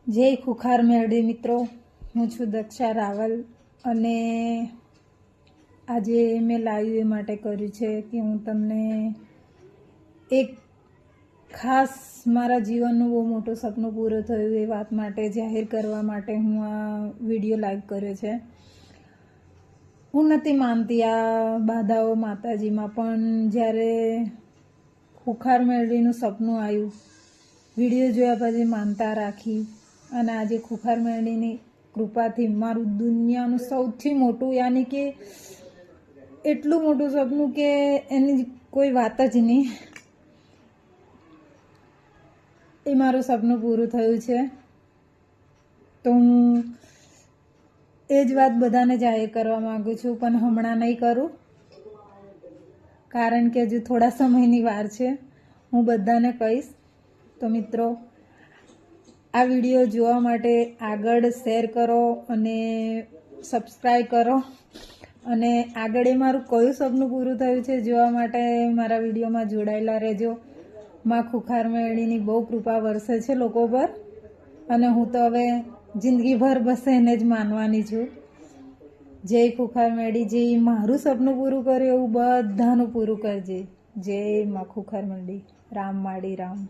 જય ખુખાર મેળવી મિત્રો, હું છું દક્ષા રાવલ અને આજે મેં લાઈવ એ માટે કર્યું છે કે હું તમને એક ખાસ મારા જીવનનું બહુ મોટું સપનું પૂરું થયું એ વાત માટે જાહેર કરવા માટે હું આ વિડીયો લાઈવ કર્યો છે। હું નથી માનતી આ બાધાઓ માતાજીમાં, પણ જ્યારે ખુખાર મેળવીનું સપનું આવ્યું, વિડીયો જોયા પછી માનતા રાખી અને આજે ખુખાર મેળવીની કૃપાથી મારું દુનિયાનું સૌથી મોટું યાની કે એટલું મોટું સપનું કે એની કોઈ વાત જ નહીં, એ મારું સપનું પૂરું થયું છે। તો હું એ જ વાત બધાને જાહેર કરવા માગું છું, પણ હમણાં નહીં કરું કારણ કે હજુ થોડા સમયની વાર છે। હું બધાને કહીશ। તો મિત્રો, આ વિડીયો જોવા માટે આગળ શેર કરો અને સબસ્ક્રાઈબ કરો અને આગળ એ મારું કયું સપનું પૂરું થયું છે જોવા માટે મારા વિડીયોમાં જોડાયેલા રહેજો। માં ખુખાર મેળવીની બહુ કૃપા વરસે છે લોકો પર અને હું તો હવે જિંદગીભર બસ એને જ માનવાની છું। જય ખુખાર મેળી, જે મારું સપનું પૂરું કર્યું એવું બધાનું પૂરું કરજે। જય માં ખુખાર મેળી, રામ માળી રામ।